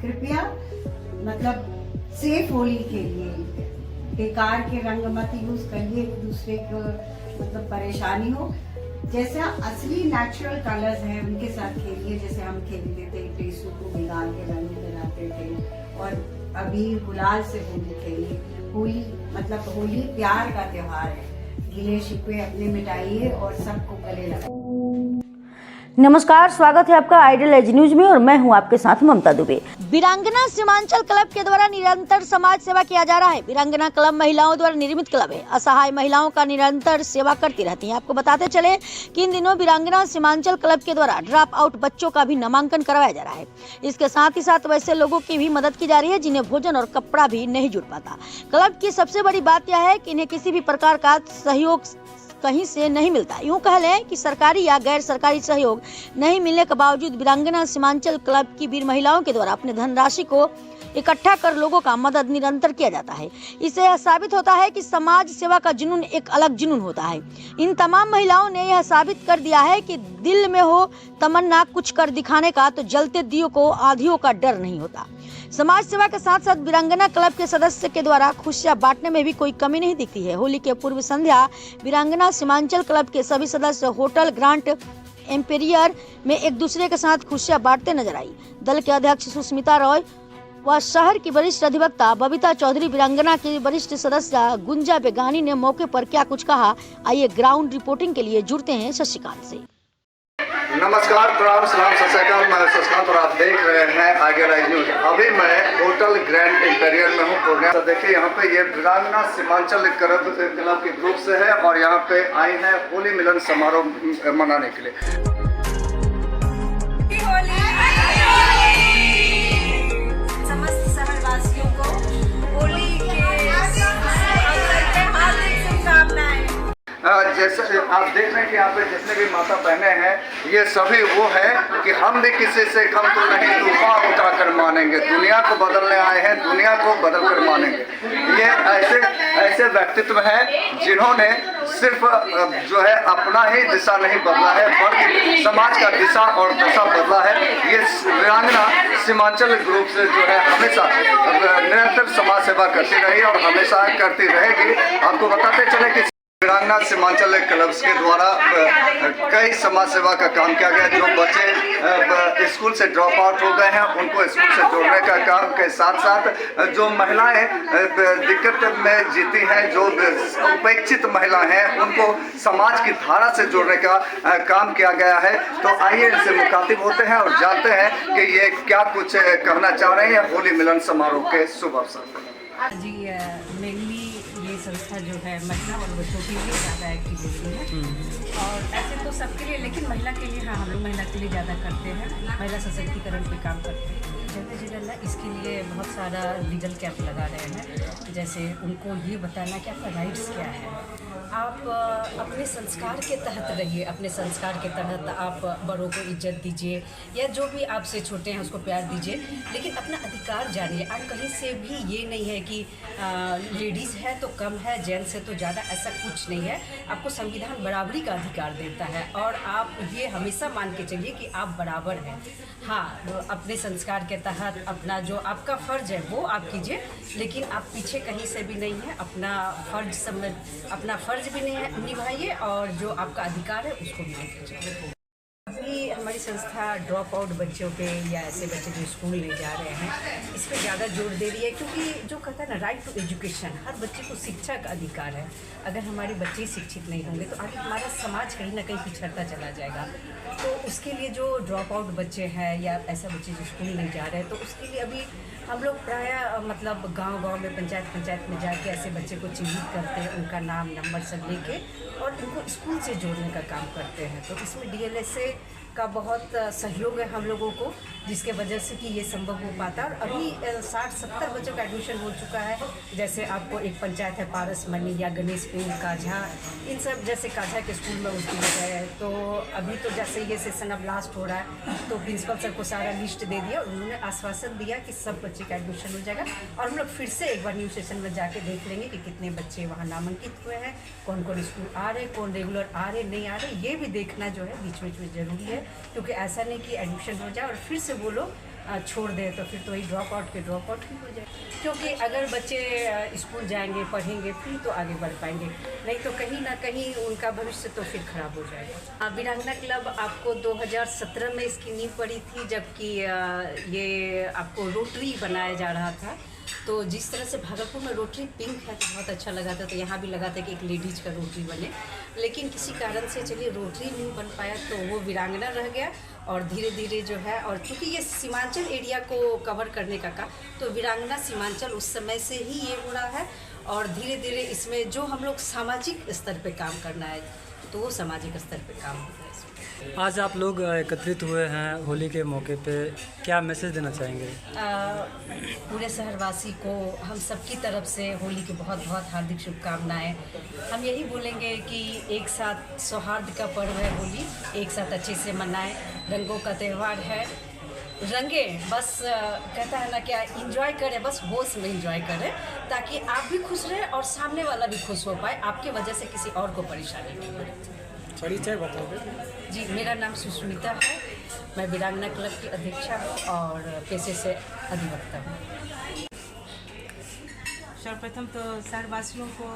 कृपया मतलब सेफ होली के लिए बेकार के रंग मत यूज करिए, एक दूसरे को मतलब परेशानी हो। जैसे असली नेचुरल कलर्स हैं उनके साथ खेलिए, जैसे हम खेलते थे, टेसू को भिगा के रंग लगाते थे और अबीर गुलाल से होली खेलिए। होली मतलब होली प्यार का त्योहार है, गिले शिकवे अपने मिटाइए और सबको गले लगाइए। नमस्कार, स्वागत है आपका आइडियल एज न्यूज में और मैं हूं आपके साथ ममता दुबे। वीरांगना सीमांचल क्लब के द्वारा निरंतर समाज सेवा किया जा रहा है। वीरांगना क्लब महिलाओं द्वारा निर्मित क्लब है, असहाय महिलाओं का निरंतर सेवा करती रहती हैं। आपको बताते चले कि इन दिनों वीरांगना सीमांचल क्लब के द्वारा ड्रॉप आउट बच्चों का भी नामांकन करवाया जा रहा है। इसके साथ ही साथ वैसे लोगों की भी मदद की जा रही है जिन्हें भोजन और कपड़ा भी नहीं जुड़ पाता। क्लब की सबसे बड़ी बात यह है कि इन्हें किसी भी प्रकार का सहयोग कहीं से नहीं मिलता। यूं कह लें कि सरकारी या गैर सरकारी सहयोग नहीं मिलने के बावजूद वीरांगना सीमांचल क्लब की वीर महिलाओं के द्वारा अपने धनराशि को इकट्ठा कर लोगों का मदद निरंतर किया जाता है। इससे यह साबित होता है कि समाज सेवा का जुनून एक अलग जुनून होता है। इन तमाम महिलाओं ने यह साबित कर दिया है कि दिल में हो तमन्ना कुछ कर दिखाने का तो जलते दियों को आंधियों का डर नहीं होता। समाज सेवा के साथ साथ वीरांगना क्लब के सदस्य के द्वारा खुशियां बांटने में भी कोई कमी नहीं दिखती है। होली के पूर्व संध्या वीरांगना सीमांचल क्लब के सभी सदस्य होटल ग्रांट एम्पेरियर में एक दूसरे के साथ खुशियां बांटते नजर आई। दल के अध्यक्ष सुष्मिता रॉय व शहर की वरिष्ठ अधिवक्ता बबीता चौधरी, वीरांगना की वरिष्ठ सदस्य गुंजा बेगानी ने मौके पर क्या कुछ कहा, आइए ग्राउंड रिपोर्टिंग के लिए जुड़ते हैं शशिकांत से। नमस्कार, प्रणाम, सलाम, सत श्री अकाल। मैं शशिकांत और आप देख रहे हैं आइडियल एज न्यूज। अभी मैं होटल ग्रैंड इंपेरियर में हूँ पूर्णिया। तो देखिए यहाँ पे ये वीरांगना सीमांचल क्लब के ग्रुप से है और यहाँ पे आए हैं होली मिलन समारोह मनाने के लिए। समस्त शहरवासियों को होली के हार्दिक शुभकामनाएं। जैसे आप देख रहे हैं कि यहाँ पे जितने भी माता बहनें हैं ये सभी वो है कि हम भी किसी से कम तो नहीं, तूफान उठाकर मानेंगे। दुनिया को बदलने आए हैं, दुनिया को बदल कर मानेंगे। ये ऐसे व्यक्तित्व हैं जिन्होंने सिर्फ जो है अपना ही दिशा नहीं बदला है बल्कि समाज का दिशा और दशा बदला है। ये वीरांगना सीमांचल ग्रुप से जो है हमेशा निरंतर समाज सेवा करती रही और हमेशा करती रहेगी। आपको बताते चले कि वीरांगना सीमांचल क्लब्स के द्वारा कई समाज सेवा का काम किया गया। जो बच्चे स्कूल से ड्रॉप आउट हो गए हैं उनको स्कूल से जोड़ने का काम के साथ साथ जो महिलाएं दिक्कत में जीती हैं, जो उपेक्षित महिला हैं, उनको समाज की धारा से जोड़ने का काम किया गया है। तो आइए इनसे मुखातिब होते हैं और जानते हैं कि ये क्या कुछ कहना चाह रहे हैं होली मिलन समारोह के शुभ अवसर पर। जी मेनली ये संस्था जो है महिला और बच्चों के लिए ज़्यादा एक्टिव होती है और ऐसे तो सबके लिए, लेकिन महिला के लिए हाँ हम लोग महिला के लिए ज़्यादा करते हैं। महिला सशक्तिकरण पे काम करते हैं जगह जगह ना। इसके लिए बहुत सारा लीगल कैंप लगा रहे हैं, जैसे उनको ये बताना कि आपका राइट्स क्या है। आप अपने संस्कार के तहत रहिए, अपने संस्कार के तहत आप बड़ों को इज्जत दीजिए या जो भी आपसे छोटे हैं उसको प्यार दीजिए, लेकिन अपना अधिकार जानिए। आप कहीं से भी ये नहीं है कि लेडीज़ है तो कम है, जेंट्स है तो ज़्यादा, ऐसा कुछ नहीं है। आपको संविधान बराबरी का अधिकार देता है और आप ये हमेशा मान के चलिए कि आप बराबर हैं। हाँ, अपने संस्कार के तहत अपना जो आपका फ़र्ज़ है वो आप कीजिए, लेकिन आप पीछे कहीं से भी नहीं है। अपना फ़र्ज़ भी नहीं निभाइए और जो आपका अधिकार है उसको भी कीजिए। अभी हमारी संस्था ड्रॉप आउट बच्चों पे या ऐसे बच्चे जो स्कूल नहीं जा रहे हैं इस पर ज़्यादा जोर दे रही है, क्योंकि जो कहता है ना राइट टू एजुकेशन, हर बच्चे को शिक्षा का अधिकार है। अगर हमारे बच्चे शिक्षित नहीं होंगे तो आगे हमारा समाज कहीं ना कहीं पिछड़ता चला जाएगा। तो उसके लिए जो ड्रॉप आउट बच्चे हैं या ऐसा बच्चे जो स्कूल नहीं जा रहे हैं, तो उसके लिए अभी हम लोग प्रायः मतलब गांव-गांव में पंचायत में जाके ऐसे बच्चे को चिन्हित करते हैं, उनका नाम नंबर सब लेके और उनको स्कूल से जोड़ने का काम करते हैं। तो इसमें DLSA का बहुत सहयोग है हम लोगों को, जिसके वजह से कि ये संभव हो पाता है। और अभी 60-70 बच्चों का एडमिशन हो चुका है। जैसे आपको एक पंचायत है पारसमनी या गणेशपुर, काझा, इन सब जैसे काझा के स्कूल में उसकी है। तो अभी तो जैसे ये सेशन अब लास्ट हो रहा है तो प्रिंसिपल सर को सारा लिस्ट दे दिया और उन्होंने आश्वासन दिया कि सब बच्चे का एडमिशन हो जाएगा। और हम लोग फिर से एक बार न्यू सेशन में जाके देख लेंगे कि कितने बच्चे वहाँ नामांकित हुए हैं, कौन कौन स्कूल आ रहे, कौन रेगुलर आ रहे नहीं आ रहे। ये भी देखना जो है बीच में जरूरी है, क्योंकि ऐसा नहीं कि एडमिशन हो जाए और फिर से वो लोग छोड़ दें तो फिर तो वही ड्रॉप आउट ही हो जाए। क्योंकि अगर बच्चे स्कूल जाएंगे पढ़ेंगे फिर तो आगे बढ़ पाएंगे, नहीं तो कहीं ना कहीं उनका भविष्य तो फिर खराब हो जाएगा। वीरांगना क्लब आपको 2017 में इसकी नींव पड़ी थी, जबकि ये आपको रोटरी बनाया जा रहा था। तो जिस तरह से भागलपुर में रोटरी पिंक है तो बहुत अच्छा लगा था, तो यहाँ भी लगा था कि एक लेडीज का रोटरी बने, लेकिन किसी कारण से चलिए रोटरी नहीं बन पाया तो वो वीरांगना रह गया। और धीरे धीरे जो है, और चूँकि ये सीमांचल एरिया को कवर करने का तो वीरांगना सीमांचल उस समय से ही ये हो रहा है। और धीरे धीरे इसमें जो हम लोग सामाजिक स्तर पे काम करना है तो वो सामाजिक स्तर पे काम हो रहा है। आज आप लोग एकत्रित हुए हैं होली के मौके पे, क्या मैसेज देना चाहेंगे? पूरे शहरवासी को हम सबकी तरफ से होली की बहुत बहुत हार्दिक शुभकामनाएं। हम यही बोलेंगे कि एक साथ सौहार्द का पर्व है होली, एक साथ अच्छे से मनाएं। रंगों का त्यौहार है, रंगे बस कहता है ना क्या, इंजॉय करें, बस होश में इंजॉय करें ताकि आप भी खुश रहें और सामने वाला भी खुश हो पाए, आपके वजह से किसी और को परेशानी नहीं हो। परिचय बताओगे? जी, मेरा नाम सुष्मिता है, मैं वीरांगना क्लब की अध्यक्षा हूँ और पेशे से अधिवक्ता हूँ। सर्वप्रथम तो शहरवासियों को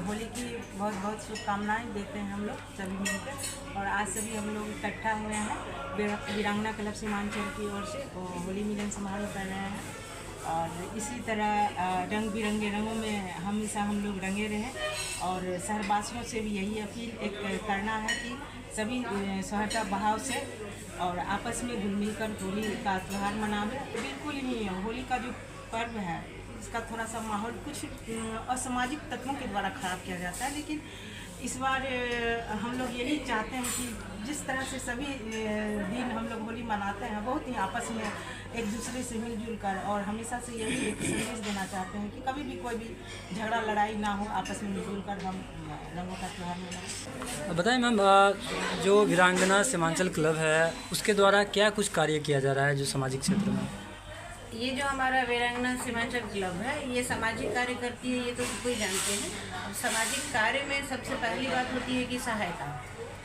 होली की बहुत बहुत शुभकामनाएं देते हैं हम लोग सभी मिलकर। और आज सभी हम लोग इकट्ठा हुए हैं वीरांगना क्लब सीमांचल की ओर से होली मिलन समारोह कर रहे हैं। और इसी तरह रंग बिरंगे रंगों में हमेशा हम लोग रंगे रहें। और शहरवासियों से भी यही अपील एक करना है कि सभी सौहार्द भाव से और आपस में घुल मिल कर होली का त्यौहार मनावें। बिल्कुल ही होली का जो पर्व है इसका थोड़ा सा माहौल कुछ असामाजिक तत्वों के द्वारा ख़राब किया जाता है, लेकिन इस बार हम लोग यही चाहते हैं कि जिस तरह से सभी दिन हम लोग होली मनाते हैं बहुत ही आपस में एक दूसरे से मिलजुल कर, और हमेशा से यही एक संदेश देना चाहते हैं कि कभी भी कोई भी झगड़ा लड़ाई ना हो, आपस में मिलजुल कर हम रंगों का त्यौहार मनाएं। बताएं मैम, जो वीरांगना सीमांचल क्लब है उसके द्वारा क्या कुछ कार्य किया जा रहा है जो सामाजिक क्षेत्र में? ये जो हमारा वीरांगना सीमांचल क्लब है ये सामाजिक कार्य करती है, ये तो सब कोई जानते हैं। सामाजिक कार्य में सबसे पहली बात होती है कि सहायता,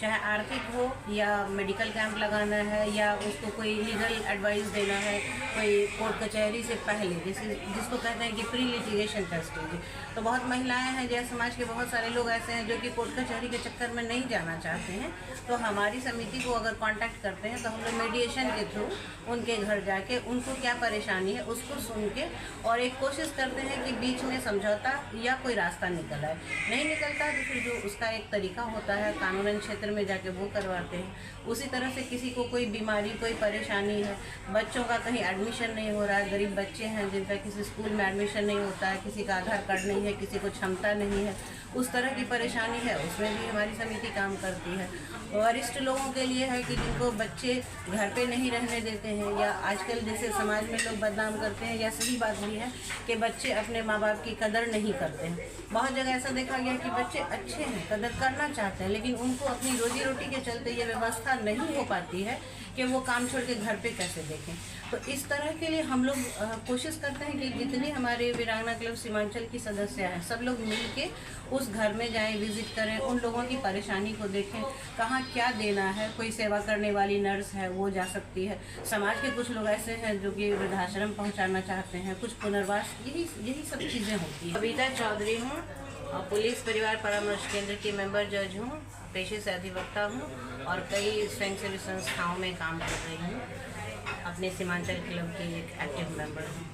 चाहे आर्थिक हो या मेडिकल कैंप लगाना है या उसको कोई लीगल एडवाइस देना है, कोई कोर्ट कचहरी से पहले जिसको कहते हैं कि प्री लिटिगेशन का स्टेज। तो बहुत महिलाएं हैं, जैसे समाज के बहुत सारे लोग ऐसे हैं जो कि कोर्ट कचहरी के चक्कर में नहीं जाना चाहते हैं, तो हमारी समिति को अगर कांटेक्ट करते हैं तो हम लोग मीडिएशन के थ्रू उनके घर जाके उनको क्या परेशानी है उसको सुन के और एक कोशिश करते हैं कि बीच में समझौता या कोई रास्ता निकल आए। नहीं निकलता तो फिर जो उसका एक तरीका होता है कानूनन क्षेत्र में जाके वो करवाते हैं। उसी तरह से किसी को कोई बीमारी कोई परेशानी है, बच्चों का कहीं एडमिशन नहीं हो रहा है, गरीब बच्चे हैं जिनका किसी स्कूल में एडमिशन नहीं होता है, किसी का आधार कार्ड नहीं है, किसी को क्षमता नहीं है, उस तरह की परेशानी है, उसमें भी हमारी समिति काम करती है। वरिष्ठ लोगों के लिए है कि जिनको बच्चे घर पे नहीं रहने देते हैं या आजकल जैसे समाज में लोग बदनाम करते हैं, या सही बात भी है कि बच्चे अपने माँ बाप की कदर नहीं करते हैं। बहुत जगह ऐसा देखा गया कि बच्चे अच्छे हैं, कदर करना चाहते हैं, लेकिन उनको अपनी रोजी रोटी के चलते ये व्यवस्था नहीं हो पाती है कि वो काम छोड़ के घर पे कैसे देखें। तो इस तरह के लिए हम लोग कोशिश करते हैं कि जितने हमारे वीरांगना क्लब सीमांचल की सदस्य हैं सब लोग मिल के उस घर में जाएं, विजिट करें, उन लोगों की परेशानी को देखें, कहाँ क्या देना है। कोई सेवा करने वाली नर्स है वो जा सकती है, समाज के कुछ लोग ऐसे हैं जो कि वृद्धाश्रम पहुँचाना चाहते हैं, कुछ पुनर्वास, यही सब चीज़ें होती हैं। कविता चौधरी हूँ, पुलिस परिवार परामर्श केंद्र की मेंबर जज हूँ, पेशे से अधिवक्ता हूँ और कई स्वयंसेवी संस्थाओं में काम कर रही हूँ। अपने सीमांचल क्लब की एक एक्टिव मेंबर हूँ।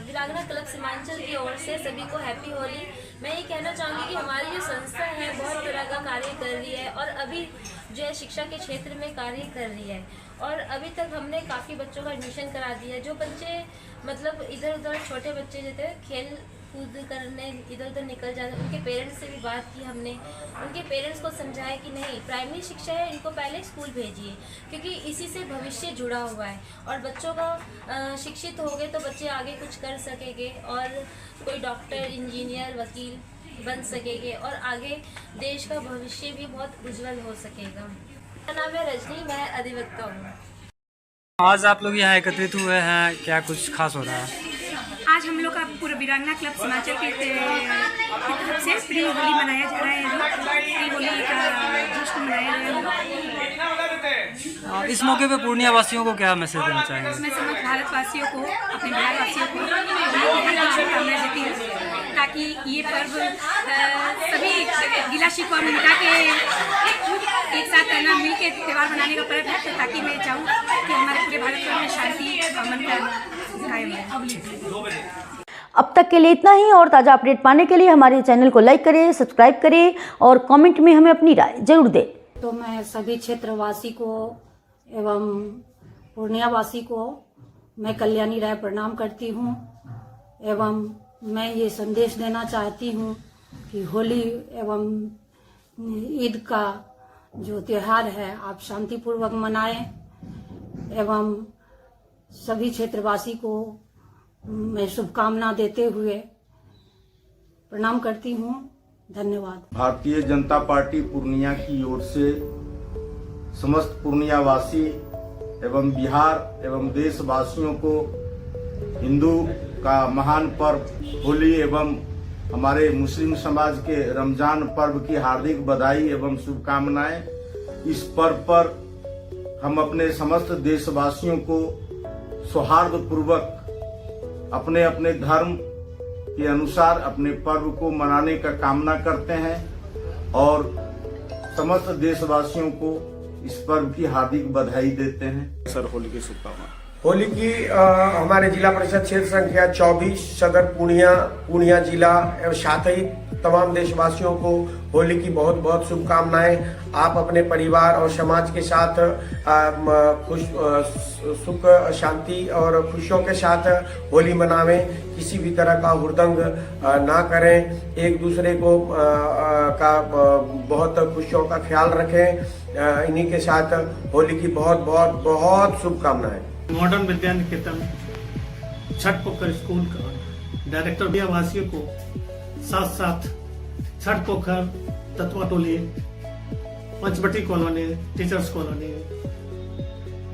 वीरांगना क्लब सीमांचल की ओर से सभी को हैप्पी होली। मैं ये कहना चाहूँगी कि हमारी जो संस्था है बहुत तरह का कार्य कर रही है और अभी जो है शिक्षा के क्षेत्र में कार्य कर रही है, और अभी तक हमने काफ़ी बच्चों का एडमिशन करा दिया है। जो बच्चे मतलब इधर उधर छोटे बच्चे जो थे खेल कूद करने इधर उधर निकल जाते, उनके पेरेंट्स से भी बात की हमने, उनके पेरेंट्स को समझाया कि नहीं, प्राइमरी शिक्षा है, इनको पहले स्कूल भेजिए क्योंकि इसी से भविष्य जुड़ा हुआ है और बच्चों का शिक्षित हो गए तो बच्चे आगे कुछ कर सकेंगे और कोई डॉक्टर, इंजीनियर, वकील बन सकेंगे और आगे देश का भविष्य भी बहुत उज्जवल हो सकेगा। मेरा नाम है रजनी, मैं अधिवक्ता हूँ। आज आप लोग यहाँ एकत्रित हुए हैं, क्या कुछ खास हो रहा है? आज हम लोग का पूरा वीरांगना क्लब सीमांचल के से प्री होली मनाया जा रहा है। प्री होली का जश्न मनाया रहे हैं। इस मौके पे पूर्णिया वासियों को क्या मैसेज देना चाहेंगे? मैं समस्त भारतवासियों को, अपने बिहार वासियों को शुभकामनाएं देती हूँ, ताकि ये पर्व सभी गिला शिकवा मिटा के एक साथ मिल के त्यौहार मनाने का पर्व है। ताकि मैं चाहूँ कि हमारे पूरे भारत में शांति अमन का कायम रहे। अब तक के लिए इतना ही, और ताज़ा अपडेट पाने के लिए हमारे चैनल को लाइक करें, सब्सक्राइब करें और कमेंट में हमें अपनी राय जरूर दें। तो मैं सभी क्षेत्रवासी को एवं पूर्णिया वासी को मैं कल्याणी राय प्रणाम करती हूँ एवं मैं ये संदेश देना चाहती हूँ कि होली एवं ईद का जो त्योहार है आप शांतिपूर्वक मनाएं एवं सभी क्षेत्रवासी को मैं शुभकामना देते हुए प्रणाम करती हूँ। धन्यवाद। भारतीय जनता पार्टी पूर्णिया की ओर से समस्त पूर्णिया वासी एवं बिहार एवं देशवासियों को हिंदू का महान पर्व होली एवं हमारे मुस्लिम समाज के रमजान पर्व की हार्दिक बधाई एवं शुभकामनाएं। इस पर्व पर हम अपने समस्त देशवासियों को सौहार्दपूर्वक अपने अपने धर्म के अनुसार अपने पर्व को मनाने का कामना करते हैं और समस्त देशवासियों को इस पर्व की हार्दिक बधाई देते हैं। सर होली की शुभकामनाएं। होली की हमारे जिला परिषद क्षेत्र संख्या 24 सदर पूर्णिया जिला एवं साथ ही तमाम देशवासियों को होली की बहुत बहुत शुभकामनाएं। आप अपने परिवार और समाज के साथ सुख शांति और खुशियों के साथ होली मनावें। किसी भी तरह का हुड़दंग ना करें, एक दूसरे को का बहुत खुशियों का ख्याल रखें। इन्हीं के साथ होली की बहुत बहुत बहुत शुभकामनाएं। मॉडर्न विद्या निकेतन छठ पोखर स्कूल का डायरेक्टर वासियों को साथ साथ Chhath Pokhar Tatwa Toli, Panchvati colony, teachers colony,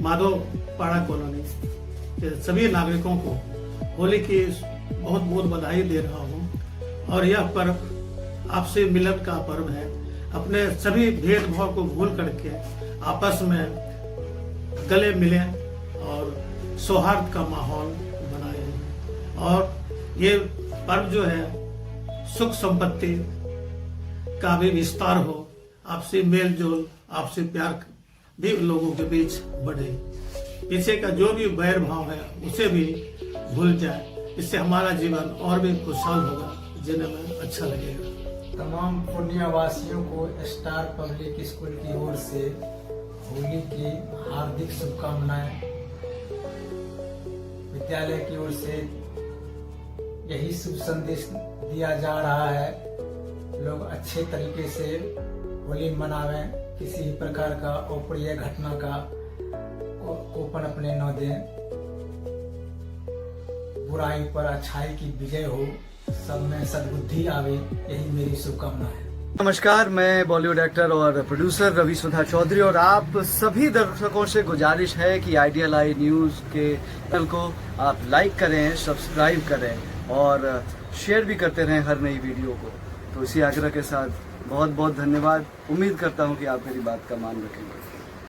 Madhav Para colony के सभी नागरिकों को होली की बहुत बहुत बधाई दे रहा हूँ। और यह पर्व आपसे मिलन का पर्व है। अपने सभी भेदभाव को भूल करके आपस में गले मिलें और सौहार्द का माहौल बनाए और ये पर्व जो है सुख संपत्ति का भी विस्तार हो, आपसी मेल जोल, आपसी प्यार भी लोगों के बीच बढ़े। पीछे का जो भी बैर भाव है उसे भी भूल जाए। इससे हमारा जीवन और भी खुशहाल होगा, जीने में अच्छा लगेगा। तमाम पूर्णिया वासियों को स्टार पब्लिक स्कूल की ओर से होली की हार्दिक शुभकामनाएं। विद्यालय की ओर से यही शुभ संदेश दिया जा रहा है, लोग अच्छे तरीके से होली मनावें, किसी भी प्रकार का अप्रिय घटना का कोपन अपने न दें, बुराई पर अच्छाई की विजय हो, सब में सद्बुद्धि आवे, यही मेरी शुभकामना है। नमस्कार, मैं बॉलीवुड एक्टर और प्रोड्यूसर रवि सुधा चौधरी और आप सभी दर्शकों से गुजारिश है कि आइडियल आई न्यूज़ के चैनल को आप लाइक करें, सब्सक्राइब करें और शेयर भी करते रहें हर नई वीडियो को। तो इसी आग्रह के साथ बहुत बहुत धन्यवाद। उम्मीद करता हूं कि आप मेरी बात का मान रखेंगे।